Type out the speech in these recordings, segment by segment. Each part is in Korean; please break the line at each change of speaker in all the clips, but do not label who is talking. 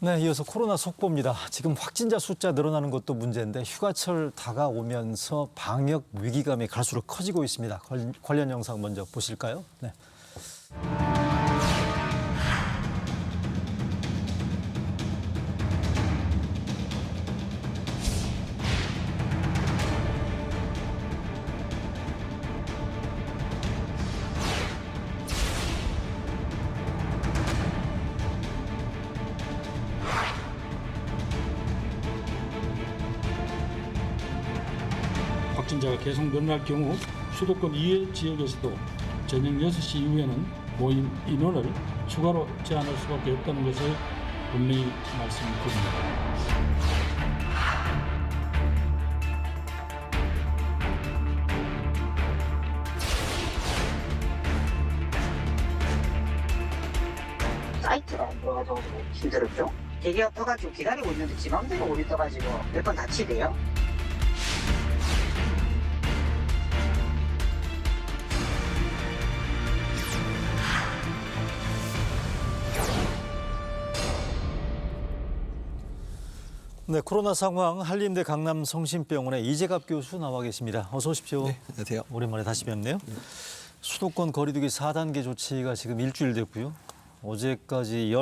네, 이어서 코로나 속보입니다. 지금 확진자 숫자 늘어나는 것도 문제인데 휴가철 다가오면서 방역 위기감이 갈수록 커지고 있습니다. 관련 영상 먼저 보실까요? 네.
확진자가 계속 늘어날 경우 수도권 이외 지역에서도 저녁 6시 이후에는 모임 인원을 추가로 제한할 수밖에 없다는 것을 분명히 말씀드립니다.
사이트가 안 들어가서 힘들었죠. 대기가 떠가지고 기다리고 있는데 지 맘대로 오리 떠가지고 몇 번 다치대요.
네, 코로나 상황 한림대 강남성심병원의 이재갑 교수 나와 계십니다. 어서 오십시오.
네, 안녕하세요.
오랜만에 다시 뵙네요. 수도권 거리두기 4단계 조치가 지금 일주일 됐고요. 어제까지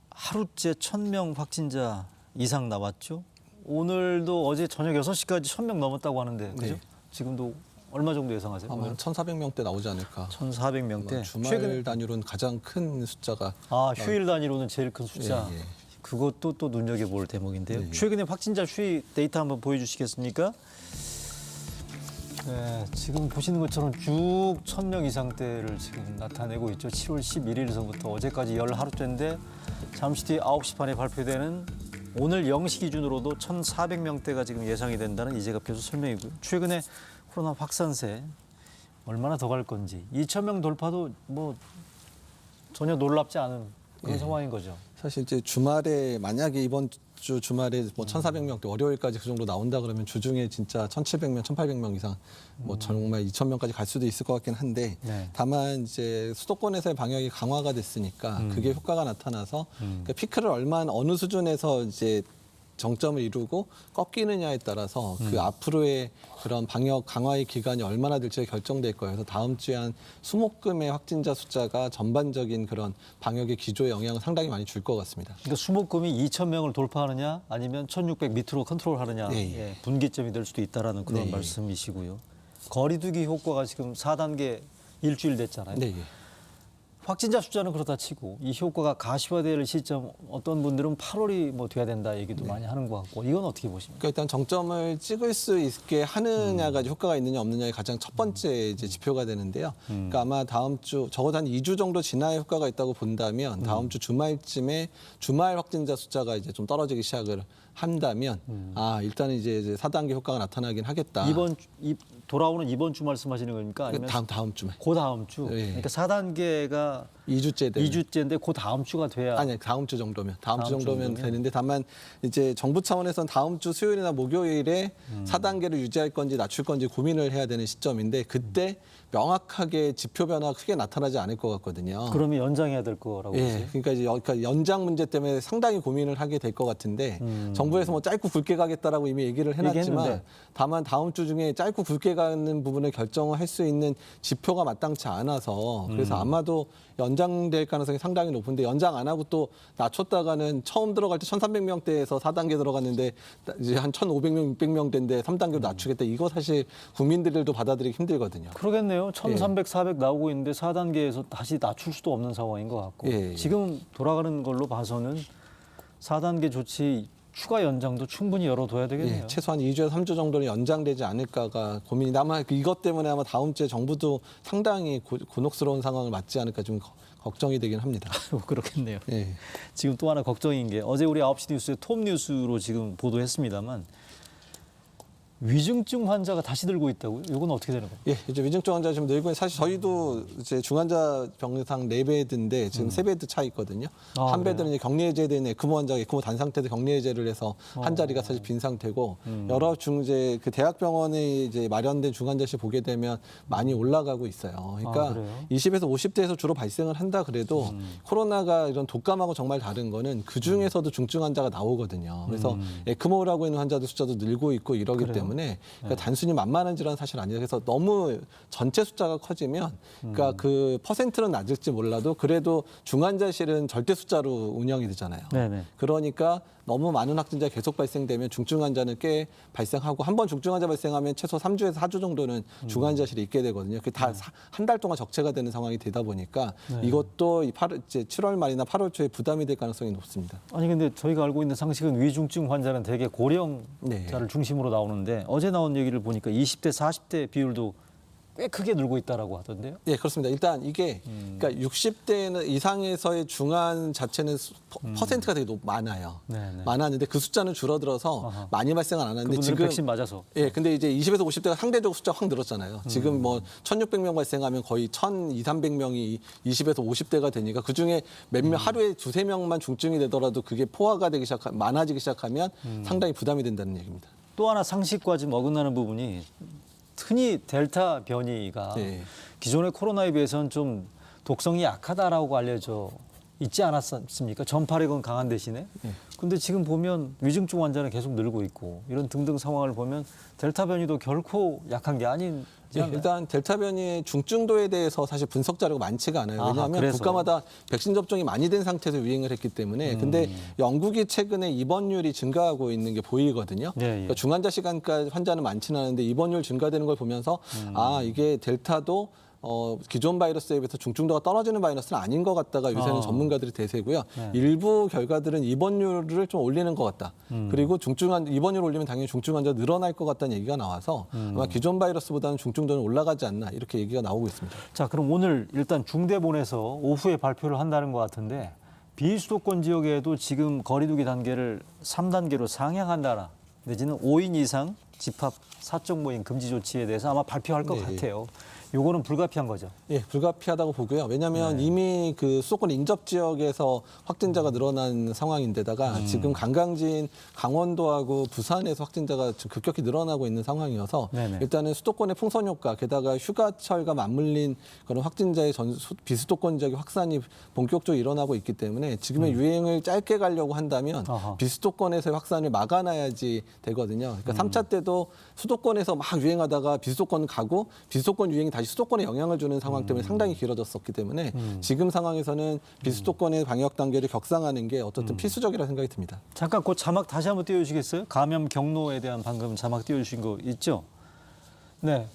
하루째 1,000명 확진자 이상 나왔죠. 오늘도 어제 저녁 6시까지 1,000명 넘었다고 하는데 그죠?
네.
지금도 얼마 정도 예상하세요?
아마 1,400명대 나오지 않을까.
1,400명대.
주말 단위로는 가장 큰 숫자가.
휴일 단위로는 제일 큰 숫자.
예, 예.
그것도 또 눈여겨볼 대목인데요.
네.
최근에 확진자 추이 데이터 한번 보여주시겠습니까? 네, 지금 보시는 것처럼 쭉 1,000명 이상대를 지금 나타내고 있죠. 7월 11일서부터 어제까지 하루째인데 잠시 뒤 9시 반에 발표되는 오늘 0시 기준으로도 1,400명대가 지금 예상이 된다는 이재갑 교수 설명이고요. 최근에 코로나 확산세 얼마나 더 갈 건지 2,000명 돌파도 뭐 전혀 놀랍지 않은 그런
예.
상황인 거죠.
사실 이제 주말에 만약에 이번 주 주말에 뭐 1,400명대 월요일까지 그 정도 나온다 그러면 주중에 진짜 1,700명, 1,800명 이상 뭐 정말 2,000명까지 갈 수도 있을 것 같긴 한데
네.
다만 이제 수도권에서의 방역이 강화가 됐으니까 그게 효과가 나타나서 그러니까 피크를 어느 수준에서 이제 정점을 이루고 꺾이느냐에 따라서 그 앞으로의 그런 방역 강화의 기간이 얼마나 될지가 결정될 거예요. 그래서 다음 주에 한 수목금의 확진자 숫자가 전반적인 그런 방역의 기조에 영향을 상당히 많이 줄 것 같습니다.
그러니까 수목금이 2,000명을 돌파하느냐 아니면 1,600 밑으로 컨트롤하느냐
예.
분기점이 될 수도 있다라는 그런
네.
말씀이시고요. 거리두기 효과가 지금 4단계 일주일 됐잖아요.
네.
확진자 숫자는 그렇다 치고 이 효과가 가시화될 시점 어떤 분들은 8월이 뭐 돼야 된다 얘기도 많이 하는 것 같고 이건 어떻게 보십니까?
그러니까 일단 정점을 찍을 수 있게 하느냐가 이제 효과가 있느냐 없느냐의 가장 첫 번째 이제 지표가 되는데요. 그러니까 아마 다음 주 적어도 한 2주 정도 지나야 효과가 있다고 본다면 다음 주 주말쯤에 주말 확진자 숫자가 이제 좀 떨어지기 시작을 한다면 일단은 이제 4단계 효과가 나타나긴 하겠다.
돌아오는 이번 주 말씀하시는 겁니까? 아니면
다음 주말.
그 다음 주.
예.
그러니까 4단계가
2주째 되는.
2주째인데 그 다음 주가 돼야
아니, 다음 주 정도면. 다음 주
주
정도면
정도면?
되는데 다만 이제 정부 차원에서는 다음 주 수요일이나 목요일에 4단계를 유지할 건지 낮출 건지 고민을 해야 되는 시점인데 그때 명확하게 지표 변화가 크게 나타나지 않을 것 같거든요.
그러면 연장해야 될 거라고 보세요?
예, 그러니까 이제 연장 문제 때문에 상당히 고민을 하게 될 것 같은데 정부에서 뭐 짧고 굵게 가겠다라고 이미 얘기를 해놨지만
얘기했는데.
다만 다음 주 중에 짧고 굵게 가는 부분을 결정을 할 수 있는 지표가 마땅치 않아서 그래서 아마도 연장될 가능성이 상당히 높은데 연장 안 하고 또 낮췄다가는 처음 들어갈 때 1,300명대에서 4단계 들어갔는데 이제 한 1,500명, 600명대인데 3단계로 낮추겠다. 이거 사실 국민들도 받아들이기 힘들거든요.
그러겠네요. 1,300, 400 나오고 있는데 4단계에서 다시 낮출 수도 없는 상황인 것 같고
예.
지금 돌아가는 걸로 봐서는 4단계 조치 추가 연장도 충분히 열어둬야 되겠네요.
예, 최소한 2주에서 3주 정도는 연장되지 않을까가 고민이 아마 이것 때문에 아마 다음 주에 정부도 상당히 곤혹스러운 상황을 맞지 않을까 좀 걱정이 되긴 합니다.
그렇겠네요.
예.
지금 또 하나 걱정인 게 어제 우리 9시 뉴스에 톱 뉴스로 지금 보도했습니다만 위중증 환자가 다시 늘고 있다고요? 이건 어떻게 되는 거예요?
예, 이제 위중증 환자 지금 늘고 있는 사실 저희도 이제 중환자 병상 4베드인데 지금 3베드 차 있거든요.
아,
한
그래요?
베드는 이제 격리 해제된 에크모 환자가 에크모 단 상태에서 격리 해제를 해서 한 자리가 사실 빈 상태고 여러 중제 그 대학병원에 이제 마련된 중환자실 보게 되면 많이 올라가고 있어요. 그러니까
그래요?
20에서 50대에서 주로 발생을 한다 그래도 코로나가 이런 독감하고 정말 다른 거는 그 중에서도 중증 환자가 나오거든요. 그래서 에크모라고 있는 환자들 숫자도 늘고 있고 이러기
그래요?
때문에 그러니까 단순히 만만한 질환은 사실 아니에요. 그래서 너무 전체 숫자가 커지면 그러니까 그 퍼센트는 낮을지 몰라도 그래도 중환자실은 절대 숫자로 운영이 되잖아요.
네네.
그러니까 너무 많은 확진자가 계속 발생되면 중증 환자는 꽤 발생하고 한 번 중증 환자 발생하면 최소 3주에서 4주 정도는 중환자실에 있게 되거든요. 그게 다 한 달 동안 적체가 되는 상황이 되다 보니까 이것도 이제 7월 말이나 8월 초에 부담이 될 가능성이 높습니다.
아니 근데 저희가 알고 있는 상식은 위중증 환자는 대개 고령자를
네.
중심으로 나오는데 어제 나온 얘기를 보니까 20대, 40대 비율도 꽤 크게 늘고 있다라고 하던데요.
예, 그렇습니다. 일단 이게 그러니까 60대 이상에서의 중환 자체는 퍼센트가 되게 많아요.
네네.
많았는데 그 숫자는 줄어들어서
아하.
많이 발생은 안 하는데
그분들은
지금
백신 맞아서.
예, 근데 이제 20에서 50대가 상대적으로 숫자가 확 늘었잖아요. 지금 뭐 1,600명 발생하면 거의 1,200, 300명이 20에서 50대가 되니까 그중에 몇 명 하루에 2-3명만 중증이 되더라도 그게 포화가 되기 많아지기 시작하면 상당히 부담이 된다는 얘기입니다.
또 하나 상식과 좀 어긋나는 부분이 흔히 델타 변이가
네.
기존의 코로나에 비해서는 좀 독성이 약하다라고 알려져 있지 않았습니까? 전파력은 강한 대신에. 근데 지금 보면 위중증 환자는 계속 늘고 있고 이런 등등 상황을 보면 델타 변이도 결코 약한 게 아닌.
예, 일단 델타 변이의 중증도에 대해서 사실 분석 자료가 많지가 않아요.
아하,
왜냐하면
그래서.
국가마다 백신 접종이 많이 된 상태에서 유행을 했기 때문에. 근데 영국이 최근에 입원율이 증가하고 있는 게 보이거든요.
예, 예.
그러니까 중환자 시간까지 환자는 많지는 않은데 입원율 증가되는 걸 보면서 아, 이게 델타도 기존 바이러스에 비해서 중증도가 떨어지는 바이러스는 아닌 것 같다가 요새는 전문가들이 대세고요.
네.
일부 결과들은 입원율을 좀 올리는 것 같다. 그리고 입원율 올리면 당연히 중증 환자 늘어날 것 같다는 얘기가 나와서 아마 기존 바이러스보다는 중증도는 올라가지 않나 이렇게 얘기가 나오고 있습니다.
자, 그럼 오늘 일단 중대본에서 오후에 발표를 한다는 것 같은데 비수도권 지역에도 지금 거리두기 단계를 3단계로 상향한다라 내지는 5인 이상 집합 사적 모임 금지 조치에 대해서 아마 발표할 것
네.
같아요. 요거는 불가피한 거죠.
예, 불가피하다고 보고요. 왜냐하면 이미 그 수도권 인접 지역에서 확진자가 늘어난 상황인데다가 지금 관광지인 강원도하고 부산에서 확진자가 지금 급격히 늘어나고 있는 상황이어서
네네.
일단은 수도권의 풍선 효과, 게다가 휴가철과 맞물린 그런 확진자의 비수도권 지역의 확산이 본격적으로 일어나고 있기 때문에 지금의 유행을 짧게 가려고 한다면
아하.
비수도권에서의 확산을 막아놔야지 되거든요. 그러니까 3차 때도 수도권에서 막 유행하다가 비수도권 가고 비수도권 유행이 다시 수도권에 영향을 주는 상황 때문에 상당히 길어졌었기 때문에 지금 상황에서는 비수도권의 방역 단계를 격상하는 게 어쨌든 필수적이라 생각이 듭니다.
잠깐 그 자막 다시 한번 띄워주시겠어요? 감염 경로에 대한 방금 자막 띄워주신 거 있죠? 네.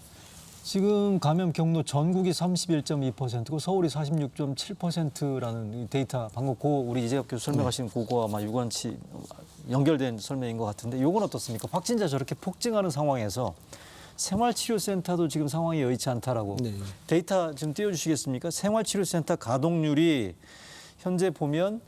지금 감염 경로 전국이 31.2%고 서울이 46.7%라는 데이터 방금 우리 이재혁 교수 설명하신 그거와 아마 유관치 연결된 설명인 것 같은데 이건 어떻습니까? 확진자 저렇게 폭증하는 상황에서 생활치료센터도 지금 상황이 여의치 않다라고
네.
데이터 좀 띄워주시겠습니까? 생활치료센터 가동률이 현재 보면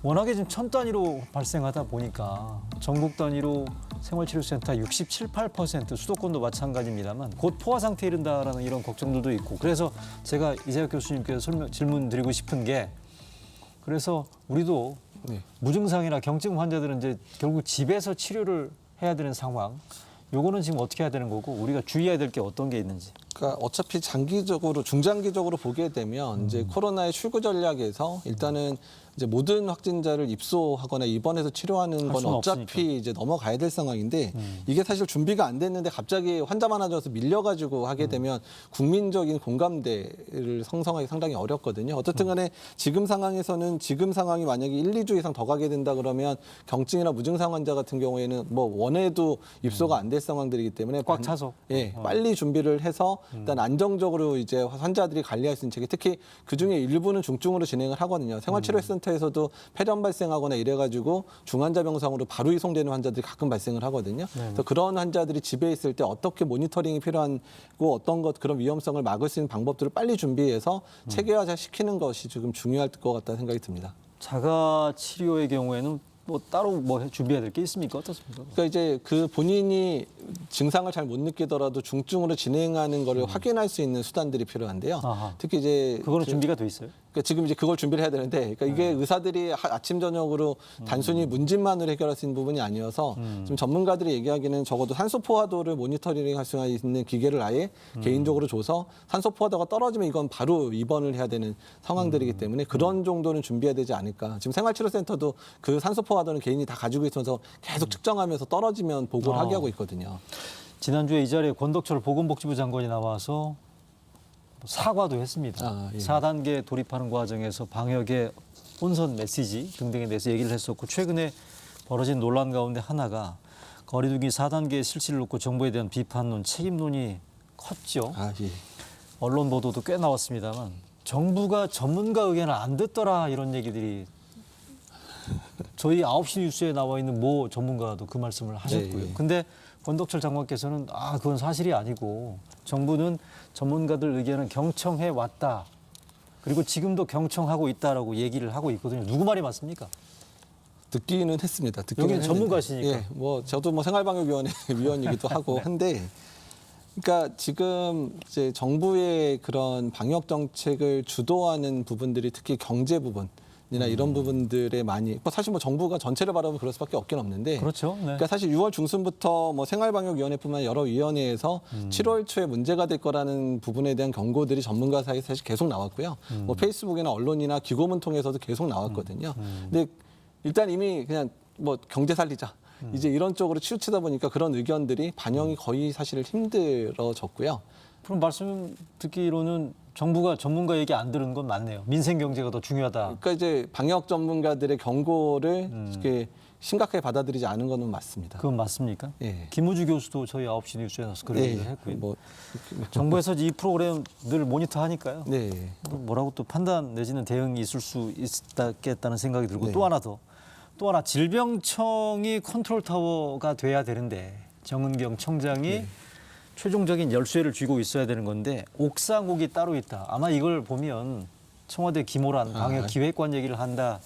워낙에 지금 천 단위로 발생하다 보니까 전국 단위로 생활치료센터 67, 8% 수도권도 마찬가지입니다만 곧 포화 상태에 이른다라는 이런 걱정들도 있고 그래서 제가 이재혁 교수님께서 질문 드리고 싶은 게 그래서 우리도
네.
무증상이나 경증 환자들은 이제 결국 집에서 치료를 해야 되는 상황. 요거는 지금 어떻게 해야 되는 거고 우리가 주의해야 될 게 어떤 게 있는지.
그러니까 어차피 중장기적으로 보게 되면 이제 코로나의 출구 전략에서 일단은 이제 모든 확진자를 입소하거나 입원해서 치료하는 건
수는
어차피
없으니까.
이제 넘어가야 될 상황인데 이게 사실 준비가 안 됐는데 갑자기 환자 많아져서 밀려가지고 하게 되면 국민적인 공감대를 형성하기 상당히 어렵거든요. 어쨌든 간에 지금 상황에서는 지금 상황이 만약에 1, 2주 이상 더 가게 된다 그러면 경증이나 무증상 환자 같은 경우에는 뭐 원해도 입소가 안 될 상황들이기 때문에
꽉 차서.
예, 빨리 준비를 해서 일단 안정적으로 이제 환자들이 관리할 수 있는 체계, 특히 그 중에 일부는 중증으로 진행을 하거든요. 생활치료센터에서도 폐렴 발생하거나 이래가지고 중환자 병상으로 바로 이송되는 환자들이 가끔 발생을 하거든요. 그래서 그런 환자들이 집에 있을 때 어떻게 모니터링이 필요하고 어떤 그런 위험성을 막을 수 있는 방법들을 빨리 준비해서 체계화 시키는 것이 지금 중요할 것 같다는 생각이 듭니다.
자가 치료의 경우에는 뭐 따로 뭐 준비해야 될 게 있습니까? 어떻습니까?
그러니까 이제 그 본인이 증상을 잘 못 느끼더라도 중증으로 진행하는 거를 확인할 수 있는 수단들이 필요한데요.
아하.
특히 이제
그거는 준비가 돼 있어요?
그러니까 지금 이제 그걸 준비를 해야 되는데, 그러니까 이게 의사들이 아침 저녁으로 단순히 문진만으로 해결할 수 있는 부분이 아니어서 지금 전문가들이 얘기하기는 적어도 산소 포화도를 모니터링할 수 있는 기계를 아예 개인적으로 줘서 산소 포화도가 떨어지면 이건 바로 입원을 해야 되는 상황들이기 때문에 그런 정도는 준비해야 되지 않을까. 지금 생활치료센터도 그 산소 포화도는 개인이 다 가지고 있어서 계속 측정하면서 떨어지면 보고를 하게 하고 있거든요.
지난주에 이 자리에 권덕철 보건복지부 장관이 나와서 사과도 했습니다.
아, 예.
4단계 돌입하는 과정에서 방역의 혼선 메시지 등등에 대해서 얘기를 했었고 최근에 벌어진 논란 가운데 하나가 거리두기 4단계의 실시를 놓고 정부에 대한 비판론, 책임론이 컸죠.
아, 예.
언론 보도도 꽤 나왔습니다만 정부가 전문가 의견을 안 듣더라 이런 얘기들이 저희 9시 뉴스에 나와 있는 모 전문가도 그 말씀을 하셨고요.
네.
근데 권덕철 장관께서는 그건 사실이 아니고 정부는 전문가들 의견을 경청해 왔다. 그리고 지금도 경청하고 있다라고 얘기를 하고 있거든요. 누구 말이 맞습니까?
듣기는 했습니다. 듣기는
여기는
했는데.
전문가시니까.
예, 뭐 저도 뭐 생활방역위원회 위원이기도 하고 한데, 그러니까 지금 이제 정부의 그런 방역 정책을 주도하는 부분들이 특히 경제 부분. 이나 이런 부분들에 많이 사실 뭐 정부가 전체를 바라보면 그럴 수밖에 없긴 없는데
그렇죠. 네.
그러니까 사실 6월 중순부터 뭐 생활방역위원회뿐만 아니라 여러 위원회에서 7월 초에 문제가 될 거라는 부분에 대한 경고들이 전문가 사이에 사실 계속 나왔고요. 뭐 페이스북이나 언론이나 기고문 통해서도 계속 나왔거든요. 근데 일단 이미 그냥 뭐 경제 살리자. 이제 이런 쪽으로 치우치다 보니까 그런 의견들이 반영이 거의 사실 힘들어졌고요.
그럼 말씀 듣기로는 정부가 전문가 얘기 안 들은 건 맞네요. 민생 경제가 더 중요하다.
그러니까 이제 방역 전문가들의 경고를 이렇게 심각하게 받아들이지 않은 것은 맞습니다.
그건 맞습니까?
예.
김우주 교수도 저희 9시 뉴스에 나와서 그런
네,
얘기를 했고요.
뭐,
정부에서 이 프로그램 늘 모니터하니까요.
네.
뭐라고 또 판단 내지는 대응이 있을 수 있겠다는 생각이 들고
네.
또 하나 질병청이 컨트롤 타워가 돼야 되는데 정은경 청장이 최종적인 열쇠를 쥐고 있어야 되는 건데 옥상옥이 따로 있다. 아마 이걸 보면 청와대 김호란 방역기획관 얘기를 한다는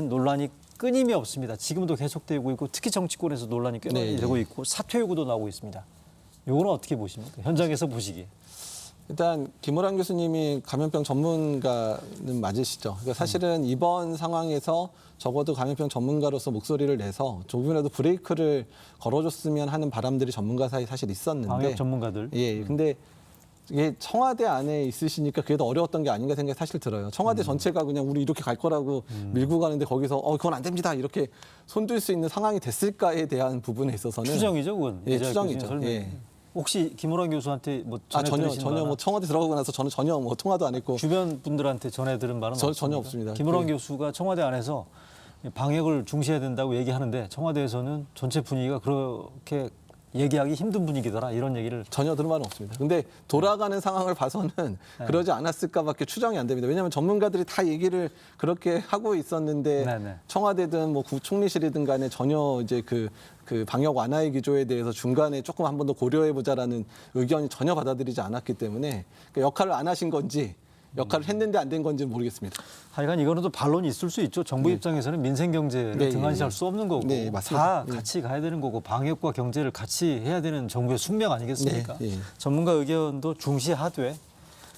논란이 끊임이 없습니다. 지금도 계속되고 있고 특히 정치권에서 논란이 꽤 많이
네.
되고 있고 사퇴 요구도 나오고 있습니다. 요거는 어떻게 보십니까? 현장에서 보시기에.
일단 김호란 교수님이 감염병 전문가는 맞으시죠. 그러니까 사실은 이번 상황에서 적어도 감염병 전문가로서 목소리를 내서 조금이라도 브레이크를 걸어줬으면 하는 바람들이 전문가 사이에 사실 있었는데.
방역 전문가들.
예, 근데 이게 청와대 안에 있으시니까 그게 더 어려웠던 게 아닌가 생각이 사실 들어요. 청와대 전체가 그냥 우리 이렇게 갈 거라고 밀고 가는데 거기서 그건 안 됩니다 이렇게 손들 수 있는 상황이 됐을까에 대한 부분에 있어서는
추정이죠, 그건.
예,
이재학 교수님
추정이죠.
설명이.
예.
혹시 김호란 교수한테 뭐 전해
전혀
들으신 바나
뭐 청와대 들어가고 나서 저는 전혀 뭐 통화도 안 했고
주변 분들한테 전해 들은 바는
전혀 없습니다.
김호란
그-
교수가 청와대 안에서 방역을 중시해야 된다고 얘기하는데 청와대에서는 전체 분위기가 그렇게 얘기하기 힘든 분위기더라 이런 얘기를
전혀 들은 바는 없습니다. 근데 돌아가는 상황을 봐서는 그러지 않았을까밖에 추정이 안 됩니다. 왜냐하면 전문가들이 다 얘기를 그렇게 하고 있었는데
네네.
청와대든 뭐 국총리실이든 간에 전혀 이제 그 방역 완화의 기조에 대해서 중간에 조금 한 번 더 고려해 보자라는 의견이 전혀 받아들이지 않았기 때문에 그 역할을 안 하신 건지 역할을 했는데 안 된 건지는 모르겠습니다.
하여간 이거는 또 반론이 있을 수 있죠. 정부 입장에서는 민생 경제를
네,
등한시할
예.
수 없는 거고
네, 맞습니다.
다 같이 가야 되는 거고 방역과 경제를 같이 해야 되는 정부의 숙명 아니겠습니까?
네, 예.
전문가 의견도 중시하되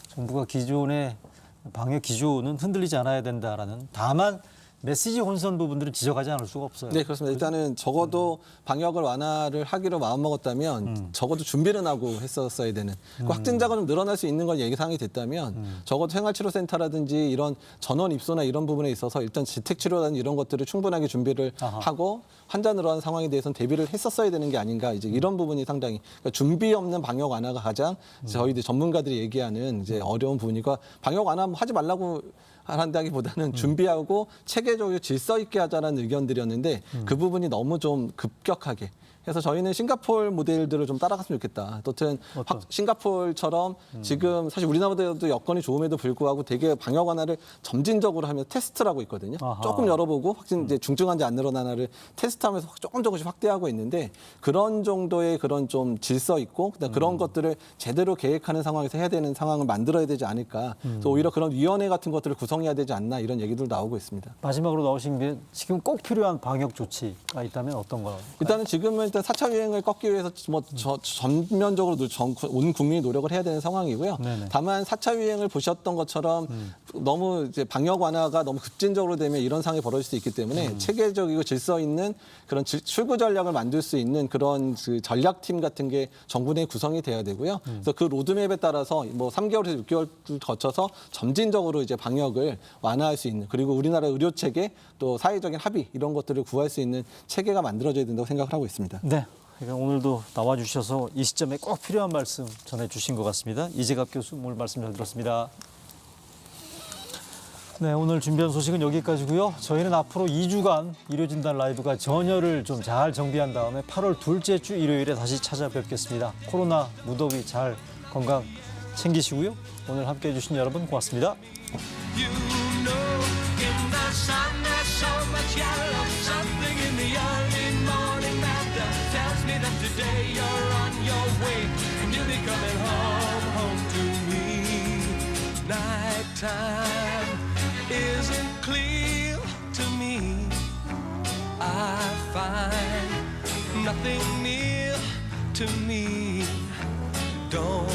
정부가 기존의 방역 기조는 흔들리지 않아야 된다라는 다만 메시지 혼선 부분들은 지적하지 않을 수가 없어요.
네, 그렇습니다. 일단은 적어도 방역을 완화를 하기로 마음먹었다면 적어도 준비는 하고 했었어야 되는. 그 확진자가 좀 늘어날 수 있는 건 예상이 됐다면 적어도 생활치료센터라든지 이런 전원 입소나 이런 부분에 있어서 일단 재택치료라는 이런 것들을 충분하게 준비를 하고 환자 늘어난 상황에 대해서는 대비를 했었어야 되는 게 아닌가 이제 이런 부분이 상당히 그러니까 준비 없는 방역 완화가 가장 저희들 전문가들이 얘기하는 이제 어려운 부분이고 방역 완화 하지 말라고 한다기보다는 준비하고 체계적으로 질서 있게 하자라는 의견들이었는데 그 부분이 너무 좀 급격하게 그래서 저희는 싱가포르 모델들을 좀 따라갔으면 좋겠다. 어쨌든 싱가포르처럼 지금 사실 우리나라보다도 여건이 좋음에도 불구하고 되게 방역 완화를 점진적으로 하면 테스트라고 있거든요.
아하.
조금 열어보고 확진 이제 중증 환자 안 늘어나나를 테스트하면서 조금씩 확대하고 있는데 그런 정도의 그런 좀 질서 있고 그런 것들을 제대로 계획하는 상황에서 해야 되는 상황을 만들어야 되지 않을까. 그래서 오히려 그런 위원회 같은 것들을 구성해야 되지 않나 이런 얘기들 나오고 있습니다.
마지막으로 나오신 게 지금 꼭 필요한 방역 조치가 있다면 어떤 거?
일단은 지금은 일단 4차 유행을 꺾기 위해서 뭐 전면적으로 온 국민이 노력을 해야 되는 상황이고요.
네네.
다만 4차 유행을 보셨던 것처럼 너무 이제 방역 완화가 너무 급진적으로 되면 이런 상황이 벌어질 수 있기 때문에 체계적이고 질서 있는 그런 출구 전략을 만들 수 있는 그런 그 전략팀 같은 게 정부 내에 구성이 돼야 되고요. 그래서 그 로드맵에 따라서 뭐 3개월에서 6개월을 거쳐서 점진적으로 이제 방역을 완화할 수 있는 그리고 우리나라 의료 체계 또 사회적인 합의 이런 것들을 구할 수 있는 체계가 만들어져야 된다고 생각을 하고 있습니다.
네. 그러니까 오늘도 나와주셔서 이 시점에 꼭 필요한 말씀 전해주신 것 같습니다. 이재갑 교수 오늘 말씀 잘 들었습니다. 네, 오늘 준비한 소식은 여기까지고요. 저희는 앞으로 2주간 의료진단 라이브가 전열을 좀 잘 정비한 다음에 8월 둘째 주 일요일에 다시 찾아뵙겠습니다. 코로나 무더위 잘 건강 챙기시고요. 오늘 함께해 주신 여러분 고맙습니다.
You know, in the sun there's so much yellow, something in the early morning that tells me that today you're on your way and you'll be coming home to me. Nighttime isn't clear to me. I find nothing near to me. Don't